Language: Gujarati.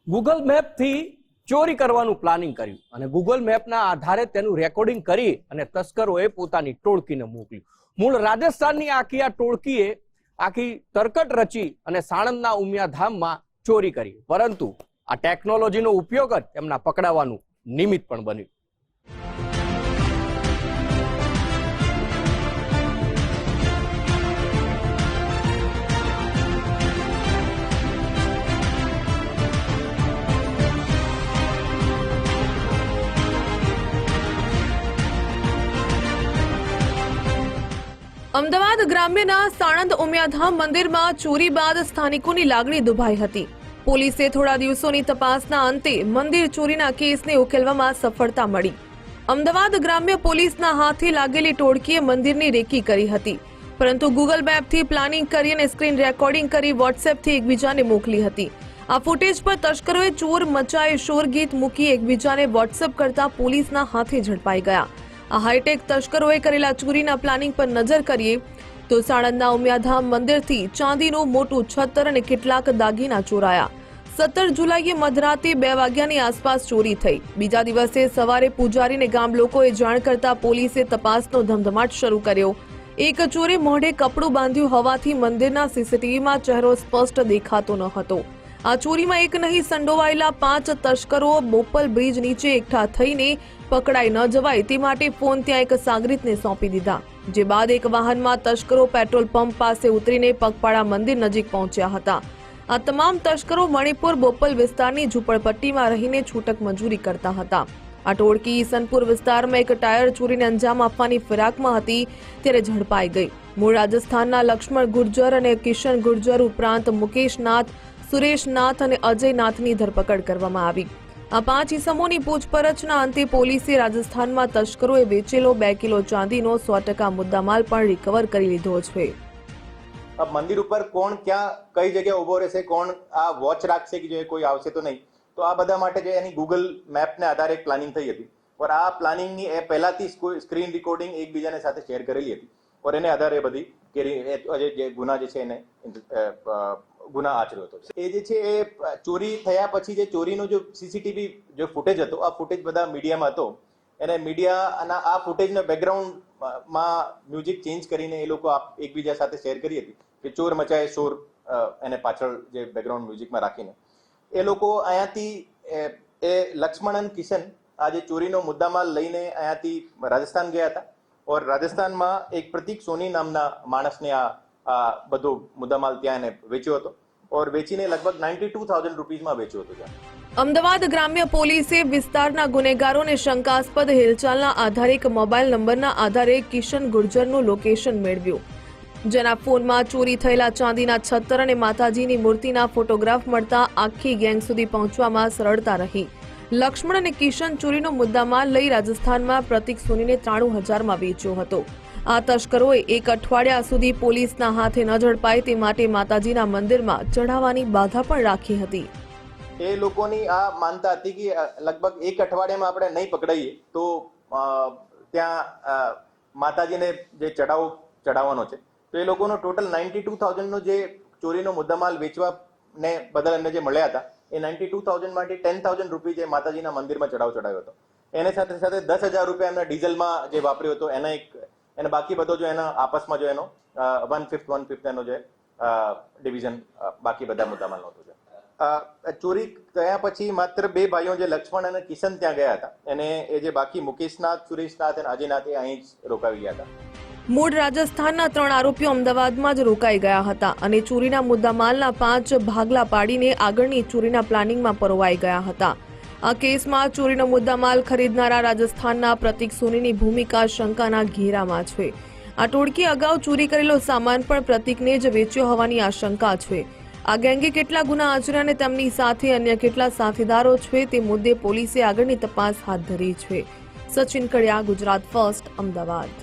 ગૂગલ મેપથી ચોરી કરવાનું પ્લાનિંગ કર્યું અને ગૂગલ મેપના આધારે તેનું રેકોર્ડિંગ કરી અને તસ્કરોએ પોતાની ટોળકીને મોકલ્યું. મૂળ રાજસ્થાનની આ ટોળકીએ આખી તરકટ રચી અને સાણંદના ઉમિયાધામમાં ચોરી કરી, પરંતુ આ ટેકનોલોજીનો ઉપયોગ જ એમના પકડાવાનું નિમિત્ત પણ બન્યું. અમદાવાદ ગ્રામ્યના સાણંદ ઉમિયાધામ મંદિરમાં ચોરી બાદ સ્થાનિકોની લાગણી દુભાઈ હતી. પોલીસે થોડા દિવસોની તપાસના અંતે મંદિર ચોરીના કેસને ઉકેલવામાં સફળતા મળી. અમદાવાદ ગ્રામ્ય પોલીસના હાથે લાગેલી ટોળકીએ મંદિરની રેકી કરી હતી, પરંતુ ગૂગલ મેપથી પ્લાનિંગ કરી અને સ્ક્રીન રેકોર્ડિંગ કરી વોટ્સએપથી એકબીજાને મોકલી હતી. આ ફૂટેજ પર તસ્કરોએ ચોર મચાએ શોર ગીત મૂકી એકબીજાને વોટ્સએપ કરતા પોલીસના હાથે ઝડપાઈ ગયા. આ હાઈટેક તસ્કરોએ કરેલા ચોરીના પ્લાનિંગ પર નજર કરીએ તો સાણંદના ઉમિયાધામ મંદિરથી ચાંદીનું મોટું છત્તર અને કેટલાક દાગીના ચોરાયા. 17 જુલાઈએ મધરાતે 2 વાગ્યાની આસપાસ ચોરી થઈ. બીજા દિવસે સવારે પૂજારીને ગામ લોકોએ જાણ કરતા પોલીસે તપાસનો ધમધમાટ શરૂ કર્યો. એક ચોરે મોઢે કપડું બાંધ્યું હોવાથી મંદિરના સીસીટીવીમાં ચહેરો સ્પષ્ટ દેખાતો ન હતો. આ ચોરીમાં એક નહીં સંડોવાયેલા 5 તસ્કરો બોપલ બ્રિજ નીચે એકઠા થઈને પકડાઈ ન જવાય તે માટે ફોન ત્યાં એક સાગરીતને સોંપી દીધા. જે બાદ એક વાહનમાં તસ્કરો પેટ્રોલ પંપ પાસે ઉતરીને પગપાળા મંદિર નજીક પહોંચ્યા હતા. આ તમામ તસ્કરો મણિપુર બોપલ વિસ્તારની ઝૂંપડપટ્ટીમાં રહીને છૂટક મજૂરી કરતા હતા. આ ટોળકી ઈસનપુર વિસ્તારમાં એક ટાયર ચોરીને અંજામ આપવાની ફિરાકમાં હતી ત્યારે ઝડપાઈ ગઈ. મૂળ રાજસ્થાનના લક્ષ્મણ ગુર્જર અને કિશન ગુર્જર ઉપરાંત મુકેશ નાથ, સુરેશ નાથ અને અજય નાથની ધરપકડ કરવામાં આવી. આ 5 ઇસમોની પૂછપરછના અંતે પોલીસે રાજસ્થાનમાં તસ્કરોએ વેચેલો 2 કિલો ચાંદીનો 100% મુદ્દામાલ પણ રિકવર કરી લીધો છે. મંદિર ઉપર કોણ ક્યાં કઈ જગ્યાએ ઉભો રહેશે, કોણ આ વોચ રાખશે કે જો કોઈ આવશે તો નહીં, તો આ બધા માટે જે એની ગૂગલ મેપને આધારે એક પ્લાનિંગ થઈ હતી. ઓર આ પ્લાનિંગની એ પહેલાથી સ્ક્રીન રેકોર્ડિંગ એકબીજાને સાથે શેર કરેલી હતી. ઓર એને આધારે બધી જે ગુના જે છે એને ગુના આચર્યો હતો. એ જે છે એ ચોરી થયા પછી જે ચોરીનો જો સીસીટીવી જો ફૂટેજ હતો, આ ફૂટેજ બધા મીડિયામાં હતો. એને મીડિયાના આ ફૂટેજના બેકગ્રાઉન્ડમાં મ્યુઝિક ચેન્જ કરીને એ લોકો એકબીજા સાથે શેર કરી હતી કે ચોર મચાએ શોર, એને પાછળ જે બેકગ્રાઉન્ડ મ્યુઝિકમાં રાખીને એ લોકો અહીંયાથી એ લક્ષ્મણ અને કિશન આ જે ચોરીનો મુદ્દામાલ લઈને અહીંયાથી રાજસ્થાન ગયા હતા. ઓર રાજસ્થાનમાં એક પ્રતીક સોની નામના માણસને આ બધો મુદ્દામાલ ત્યાં એને વેચ્યો હતો ઓર વેચીને લગભગ 92,000 રૂપીઝમાં વેચ્યો હતો. અમદાવાદ ગ્રામ્ય પોલીસે વિસ્તારના ગુનેગારોને શંકાસ્પદ હિલચાલના આધારે એક મોબાઈલ નંબરના આધારે કિશન ગુર્જરનું લોકેશન મેળવ્યું. જેના ફોનમાં ચોરી થયેલા ચાંદીના છત્તર અને માતાજીની મૂર્તિના ફોટોગ્રાફ મળતા આખી ગેંગ સુધી પહોંચવામાં સરળતા રહી. લક્ષ્મણ અને કિશન ચોરીનો મુદ્દામાલ લઈ રાજસ્થાનમાં પ્રતીક સોનીને 93,000માં વેચ્યો હતો. આ તસ્કરોએ 1 અઠવાડિયા સુધી પોલીસના હાથે ન ઝડપાય તે માટે માતાજીના મંદિરમાં ચઢાવવાની બાધા પણ રાખી હતી. એ લોકોની આ માનતા હતી કે લગભગ 1 અઠવાડિયામાં આપણે નહીં પકડાઈએ તો ત્યાં માતાજીને જે ચડાવવાનો છે, તો એ લોકોનો ટોટલ 92,000નો જે ચોરીનો મુદ્દામાલ વેચવાને બદલ એમને જે મળ્યા હતા એ 92,000 માટે 10,000 રૂપિયા જે માતાજીના મંદિરમાં ચડાવ્યો હતો. એને સાથે સાથે 10,000 રૂપિયા એમના ડીઝલમાં જે વાપર્યો હતો એને બાકી બધો જો એના આપસમાં જો એનો 1/5 એનો જે ડિવિઝન બાકી બધા મુદ્દામાલનો હતો. ચોરી થયા પછી માત્ર 2 ભાઈઓ જે લક્ષ્મણ અને કિશન ત્યાં ગયા હતા, અને એ જે બાકી મુકેશનાથ, સુરેશનાથ અને અજયનાથ એ અહીં જ રોકાવી ગયા હતા. મૂળ રાજસ્થાનના 3 આરોપીઓ અમદાવાદમાં જ રોકાઈ ગયા હતા અને ચોરીના મુદ્દામાલના 5 ભાગલા પાડીને આગળની ચોરીના પ્લાનિંગમાં પરોવાઈ ગયા હતા. આ કેસમાં ચોરીનો મુદ્દામાલ ખરીદનારા રાજસ્થાનના પ્રતીક સોનીની ભૂમિકા શંકાના ઘેરામાં છે. આ ટોળકી અગાઉ ચોરી કરેલો સામાન પણ પ્રતીકને જ વેચ્યો હોવાની આશંકા છે. આ ગેંગે કેટલા ગુના આચર્યા અને તેમની સાથે અન્ય કેટલા સાથીદારો છે તે મુદ્દે પોલીસે આગળની તપાસ હાથ ધરી છે. સચિન કડિયા, ગુજરાત ફર્સ્ટ, અમદાવાદ.